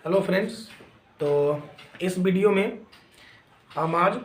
Hello friends. तो इस video में हम आज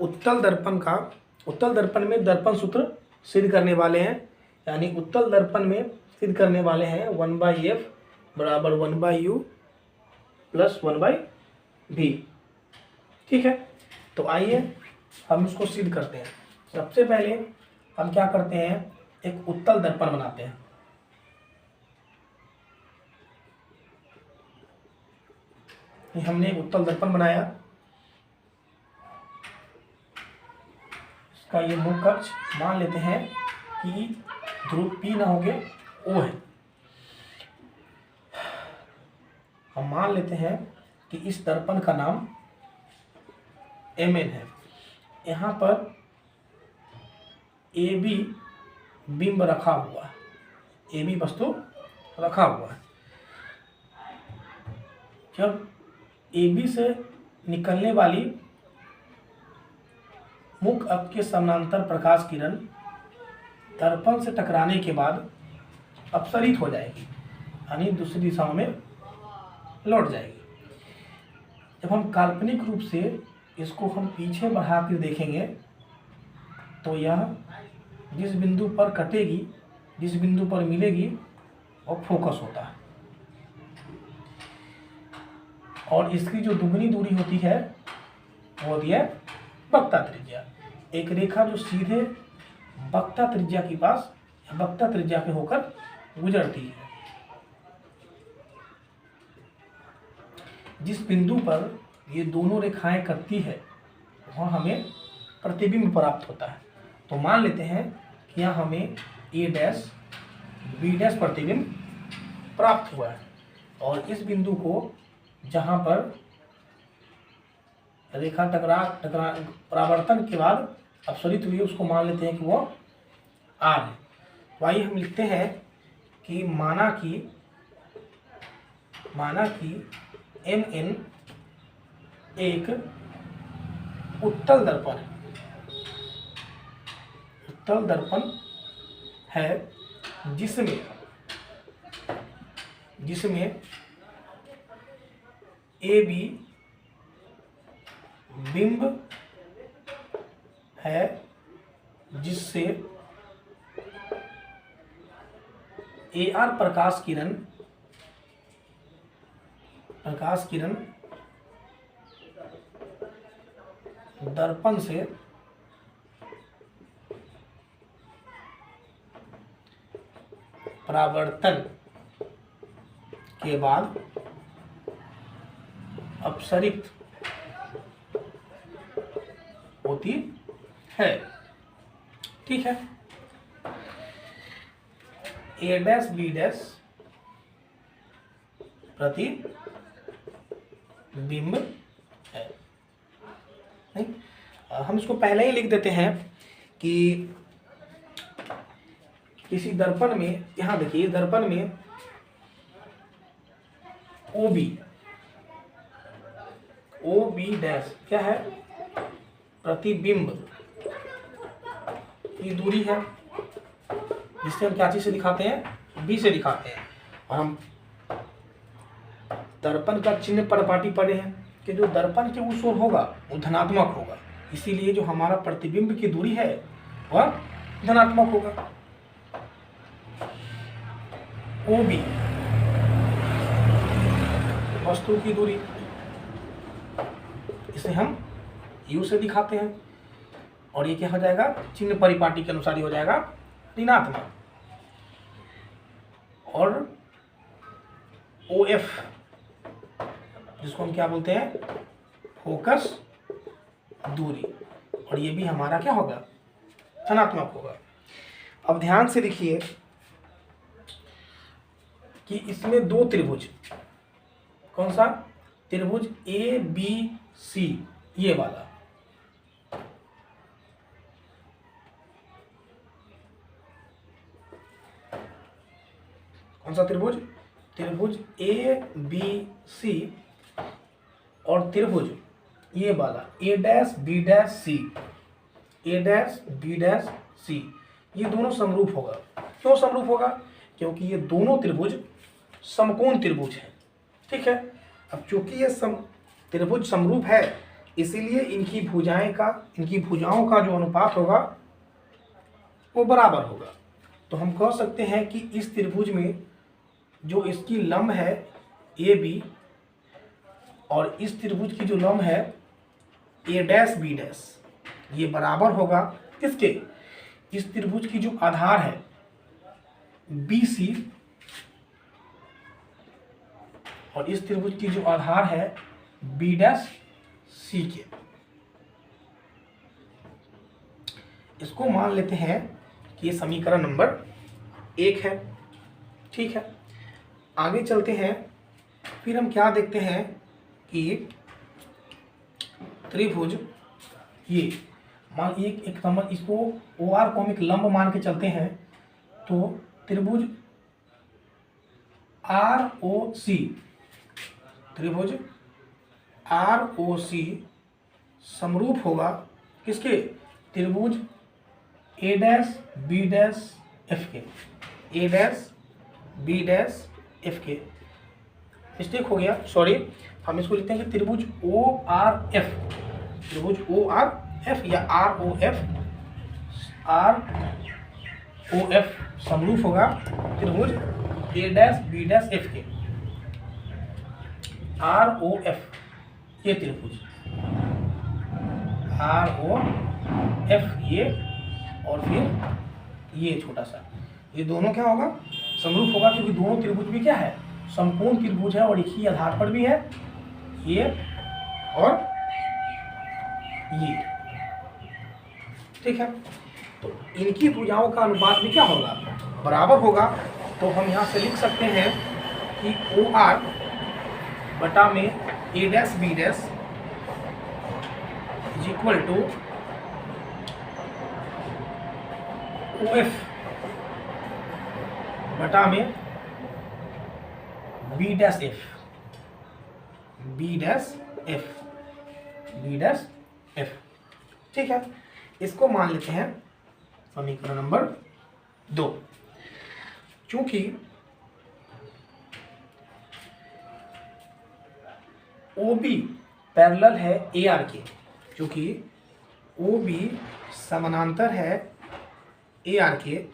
उत्तल दर्पण में दर्पण सूत्र सिद्ध करने वाले हैं। यानी उत्तल दर्पण में सिद्ध करने वाले हैं 1/f बराबर 1/u प्लस 1/v। ठीक है, तो आइए हम इसको सिद्ध करते हैं। सबसे पहले हम क्या करते हैं, एक उत्तल दर्पण बनाते हैं। हमने एक उत्तल दर्पण बनाया, इसका ये मुख्य अक्ष मान लेते हैं कि ध्रुव P ना होके O है। हम मान लेते हैं कि इस दर्पण का नाम Mn है। यहाँ पर AB बिंब रखा हुआ है, AB वस्तु रखा हुआ है। जब AB से निकलने वाली मुख्य अक्ष के समानांतर प्रकाश किरण दर्पण से टकराने के बाद अपसरित हो जाएगी, यानी दूसरी दिशाओं में लौट जाएगी। जब हम काल्पनिक रूप से इसको हम पीछे बढ़ा कर देखेंगे तो यह जिस बिंदु पर कटेगी, जिस बिंदु पर मिलेगी, वो फोकस होता है। और इसकी जो दुगनी दूरी होती है वो होती है वक्रता त्रिज्या। एक रेखा जो सीधे वक्रता त्रिज्या के पास, वक्रता त्रिज्या के होकर गुजरती है। जिस बिंदु पर ये दोनों रेखाएं कटती है वहाँ हमें प्रतिबिंब प्राप्त होता है। तो मान लेते हैं कि यहाँ हमें A' B' प्रतिबिंब प्राप्त हुआ है। और इस बिंदु को जहाँ पर रेखा टकरा परावर्तन के बाद अपसरित हुई, उसको मान लेते हैं कि वो R है। तो आइए हम लिखते हैं कि माना कि Mn एक उत्तल दर्पण है जिसमें AB बिंब है, जिससे AR प्रकाश किरण दर्पण से परावर्तन के बाद अपसरित होती है। ठीक है, A' B' प्रतिबिंब है। नहीं, हम इसको पहले ही लिख देते हैं कि किसी दर्पण में, यहाँ देखिए दर्पण में OB' क्या है, प्रतिबिंब की दूरी है, जिससे हम क्या चीज से दिखाते हैं, B से दिखाते हैं। और हम दर्पण का चिन्ह परिपाटी पढ़े हैं कि जो दर्पण के उस ओर होगा वो धनात्मक होगा, इसीलिए जो हमारा प्रतिबिंब की दूरी है वह धनात्मक होगा। OB वस्तु की दूरी, इसे हम U से दिखाते हैं। और ये क्या हो जाएगा, चिन्ह परिपाटी के अनुसार ही हो जाएगा ऋणात्मक। और OF जिसको हम क्या बोलते हैं, फोकस दूरी, और ये भी हमारा क्या होगा, धनात्मक होगा। अब ध्यान से देखिए कि इसमें दो त्रिभुज, कौन सा त्रिभुज, ABC, ये वाला, कौन सा त्रिभुज, त्रिभुज ABC और त्रिभुज ये वाला A', B', ये दोनों समरूप होगा। क्यों समरूप होगा, क्योंकि ये दोनों त्रिभुज समकोण त्रिभुज है। ठीक है, अब चूंकि ये त्रिभुज समरूप है, इसीलिए इनकी भुजाओं का जो अनुपात होगा वो बराबर होगा। तो हम कह सकते हैं कि इस त्रिभुज में जो इसकी लंब है ए बी, और इस त्रिभुज की जो लंब है ए डैश बी डैश, ये बराबर होगा किसके? इस त्रिभुज की जो आधार है बी सी, और इस त्रिभुज की जो आधार है बी डैश सी के। इसको मान लेते हैं कि ये समीकरण नंबर 1 है। ठीक है, आगे चलते हैं। फिर हम क्या देखते हैं कि त्रिभुज ये एक नंबर, इसको ओ आर को हम एक लंब मान के चलते हैं। तो त्रिभुज आर ओ सी, त्रिभुज आर ओ सी समरूप होगा किसके? त्रिभुज ए डैश बी डैश एफ के, ए डैश बी डैश एफ के। मिस्टेक हो गया, सॉरी। हम इसको लिखते हैं कि त्रिभुज ओ आर एफ, त्रिभुज ओ आर एफ या आर ओ एफ समरूप होगा त्रिभुज ए डैश बी डैश एफ के। आर ओ एफ ये त्रिभुज आर ओ एफ ये, और फिर ये छोटा सा, ये दोनों क्या होगा? समरूप होगा, क्योंकि दोनों त्रिभुज भी क्या है? समकोण त्रिभुज है, और एक ही आधार पर भी है, ये और ये। ठीक है, तो इनकी भुजाओं का अनुपात भी क्या होगा? बराबर होगा। तो हम यहाँ से लिख सकते हैं कि ओ आर बटा में A dash B dash is equal to O F बटा में B dash F, B dash F, B dash F. ठीक है, इसको मान लेते हैं समीकरण नंबर 2। चूंकि ओ बी पैरेलल है ए आर के, चूंकि ओ बी समानांतर है ए आर के,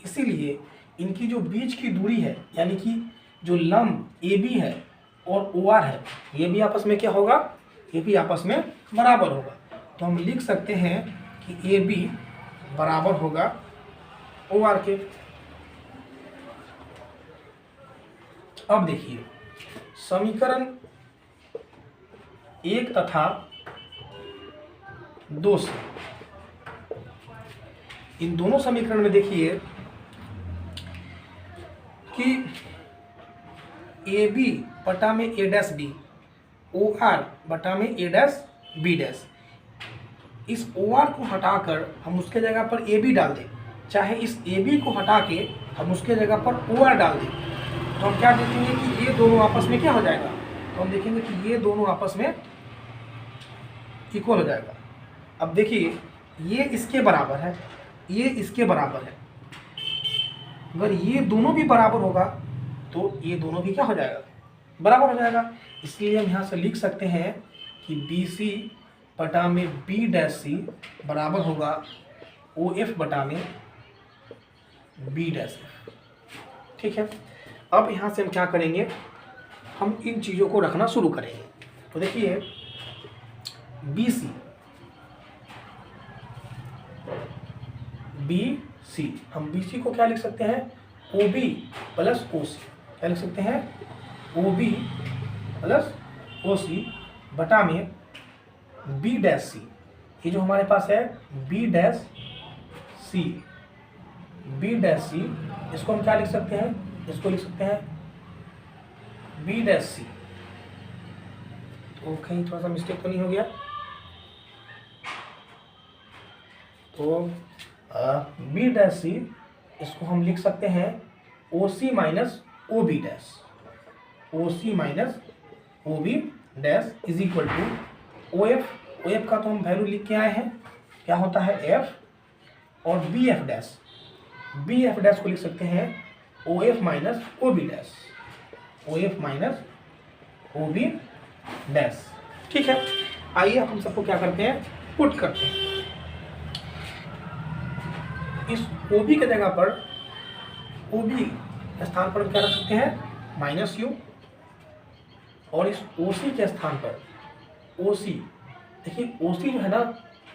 इसीलिए इनकी जो बीच की दूरी है, यानी कि जो लंब ए बी है और ओ आर है, ये भी आपस में क्या होगा? ये भी आपस में बराबर होगा। तो हम लिख सकते हैं कि ए बी बराबर होगा ओ आर के। अब देखिए, समीकरण 1 तथा 2 से, इन दोनों समीकरण में देखिए कि ए बी बटा में A dash B, O R बटा में ए डैश बी डैश, इस ओ आर को हटाकर हम उसके जगह पर ए बी डाल दें, चाहे इस ए बी को हटा के हम उसके जगह पर ओ आर डाल दें, तो हम क्या देखेंगे कि ये दोनों आपस में क्या हो जाएगा? तो हम देखेंगे कि ये दोनों आपस में इक्वल हो जाएगा। अब देखिए, ये इसके बराबर है, ये इसके बराबर है। अगर ये दोनों भी बराबर होगा तो ये दोनों भी क्या हो जाएगा? बराबर हो जाएगा। इसलिए हम यहाँ से लिख सकते हैं कि बी सी बटा में बी डैश सी बराबर होगा ओ एफ बटा में बी डैश एफ। ठीक है, अब यहाँ से हम क्या करेंगे? हम इन चीज़ों को रखना शुरू करेंगे। तो देखिए, बी सी, बी सी, हम बी सी को क्या लिख सकते हैं? ओ बी प्लस ओ सी। क्या लिख सकते हैं? ओ बी प्लस ओ सी बटा में बी डैश सी। ये जो हमारे पास है B dash C, B dash C, इसको हम क्या लिख सकते हैं? इसको लिख सकते हैं बी डैश सी। तो कहीं थोड़ा सा मिस्टेक तो नहीं हो गया? तो बी डैश सी, इसको हम लिख सकते हैं O C minus O B dash, O C minus O B dash is equal to O F. O F का तो हम वैल्यू लिख के आए हैं, क्या होता है? एफ, और B F dash, B F dash को लिख सकते हैं O F minus O B dash, O F minus O B dash. ठीक है, आइए हम सबको क्या करते हैं, पुट करते हैं। इस ओ बी के जगह पर, ओ बी स्थान पर क्या रख सकते हैं, माइनस यू, और इस ओ सी के स्थान पर ओ सी, देखिए ओ सी जो है ना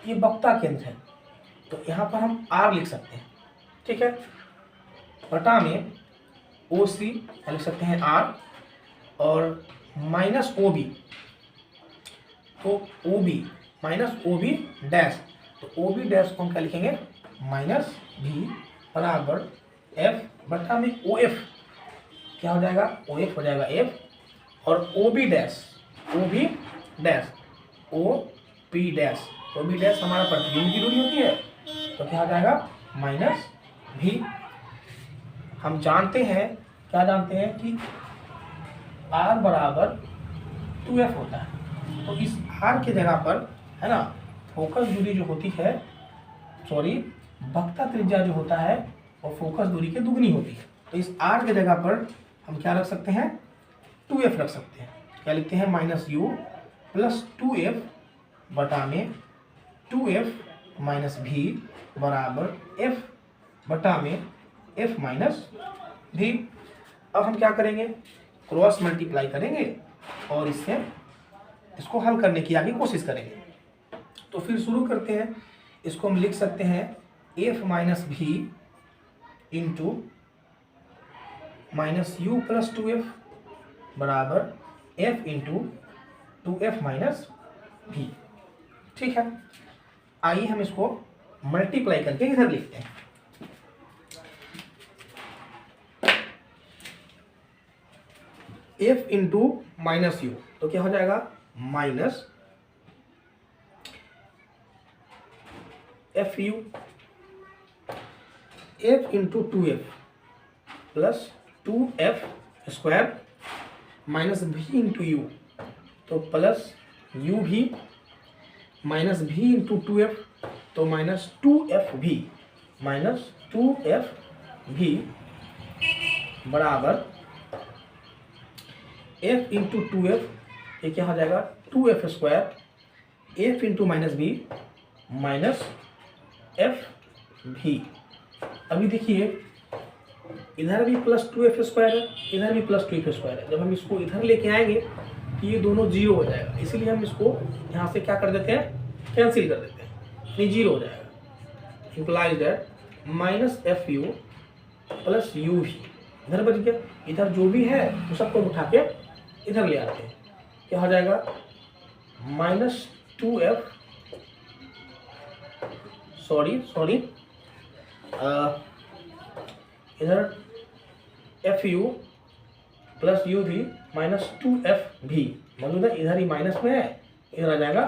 ये वक्ता केंद्र है, तो यहाँ पर हम आर लिख सकते हैं। ठीक है, बटा में ओ सी लिख सकते हैं आर, और माइनस ओ बी, तो O B minus O B dash, तो ओ बी डैश को हम क्या लिखेंगे, माइनस भी बराबर एफ बटा में ओ एफ, क्या हो जाएगा, ओ एफ हो जाएगा एफ, और O B dash, O B dash, O P dash, O B dash हमारा प्रतिबिंब की दूरी होती है, तो क्या हो जाएगा, माइनस भी। हम जानते हैं, क्या जानते हैं कि r बराबर 2f होता है, तो इस r की जगह पर है ना फोकस दूरी जो होती है, सॉरी वक्ता त्रिज्या जो होता है और फोकस दूरी के दुगनी होती है, तो इस r की जगह पर हम क्या रख सकते हैं, 2f रख सकते हैं। क्या लिखते हैं, माइनस यू प्लस 2f बटा में 2f माइनस भी बराबर f बटा में f माइनस भी। अब हम क्या करेंगे, क्रॉस मल्टीप्लाई करेंगे और इससे इसको हल करने की आगे कोशिश करेंगे। तो फिर शुरू करते हैं, इसको हम लिख सकते हैं f माइनस भी into minus you plus 2f बराबर f इंटू 2f माइनस भी। ठीक है, आइए हम इसको मल्टीप्लाई करके इधर लिखते हैं। f इंटू माइनस यू, तो क्या हो जाएगा, minus F you, f into 2f plus 2f square minus भी इंटू यू, तो प्लस यू भी माइनस भी इंटू 2f, तो माइनस 2f भी, माइनस 2f भी बराबर f इंटू 2f, ये क्या हो जाएगा, 2f square, f into minus भी माइनस f भी। अभी देखिए इधर भी प्लस 2f स्क्वायर है, इधर भी प्लस 2f स्क्वायर है, जब हम इसको इधर लेके आएंगे तो ये दोनों जीरो हो जाएगा, इसीलिए हम इसको यहाँ से क्या कर देते हैं, कैंसिल कर देते हैं, ये जीरो हो जाएगा। Implies that minus F you plus you भी इधर बच गया, इधर जो भी है वो सबको उठा के इधर ले आते हैं, क्या हो जाएगा, माइनस 2f, सॉरी इधर एफ यू प्लस यू भी माइनस 2f भी मौजूद है, इधर ही माइनस में है, इधर आ जाएगा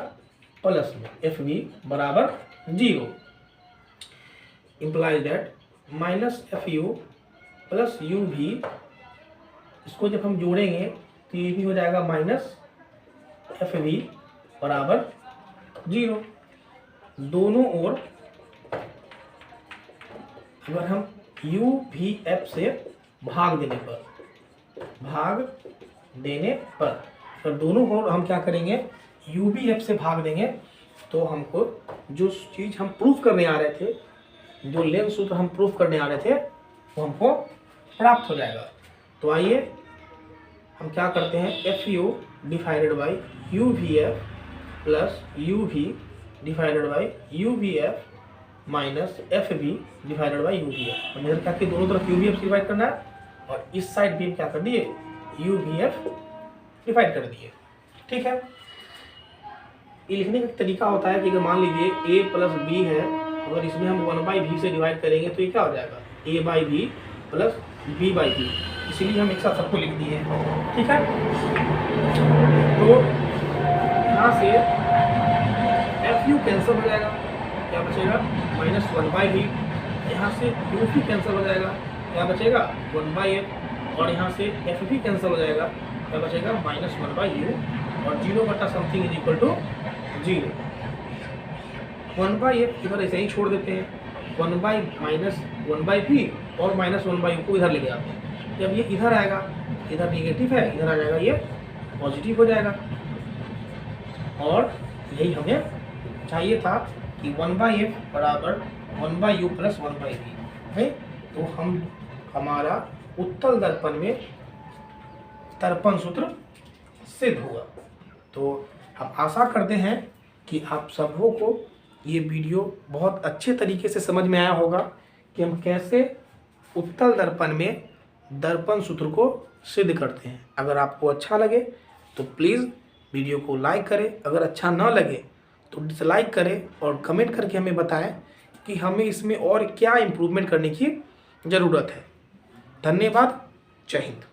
प्लस में, एफ भी बराबर 0। Implies that minus F you plus you भी, इसको जब हम जोड़ेंगे तो ये भी हो जाएगा माइनस एफ भी बराबर 0। दोनों ओर अगर हम यू भी एफ से भाग देने पर फिर दोनों ओर हम क्या करेंगे, यू भी एफ से भाग देंगे, तो हमको जो चीज़ हम प्रूफ करने आ रहे थे, जो लेंथ सूत्र हम प्रूफ करने आ रहे थे, वो हमको प्राप्त हो जाएगा। तो आइए हम क्या करते हैं, F U divided by U V F plus U V divided by U V F minus F B divided by U V F. हम इधर क्या किया, दोनों तरफ यू वी एफ डिवाइड करना है, और इस साइड भी क्या कर दिए, यू वी एफ डिवाइड कर दिए। ठीक है, ये लिखने का तरीका होता है कि अगर मान लीजिए a प्लस बी है, अगर इसमें हम 1/v से डिवाइड करेंगे तो ये क्या हो जाएगा, a/b प्लस b/b, इसीलिए हम एक साथ सबको लिख दिए हैं। ठीक है, तो यहाँ से एफ यू कैंसिल हो जाएगा, क्या बचेगा, माइनस 1/v, यहाँ से यू भी कैंसिल हो जाएगा, क्या बचेगा 1/f, और यहाँ से एफ भी कैंसिल हो जाएगा, क्या बचेगा माइनस 1/u, और 0 बटा something is equal to 0। 1/f इधर ऐसे ही छोड़ देते हैं, 1/-1/v और माइनस 1/u को इधर लेके आते हैं। जब ये इधर आएगा, इधर नेगेटिव है, इधर आ जाएगा ये पॉजिटिव हो जाएगा। और यही हमें चाहिए था कि 1/f बराबर 1/u प्लस 1/v है। तो हमारा उत्तल दर्पण में दर्पण सूत्र सिद्ध हुआ। तो हम आशा करते हैं कि आप सबों को ये वीडियो बहुत अच्छे तरीके से समझ में आया होगा कि हम कैसे उत्तल दर्पण में दर्पण सूत्र को सिद्ध करते हैं। अगर आपको अच्छा लगे तो प्लीज़ वीडियो को लाइक करें, अगर अच्छा ना लगे तो डिसलाइक करें और कमेंट करके हमें बताएं कि हमें इसमें और क्या इम्प्रूवमेंट करने की ज़रूरत है। धन्यवाद। जय हिंद।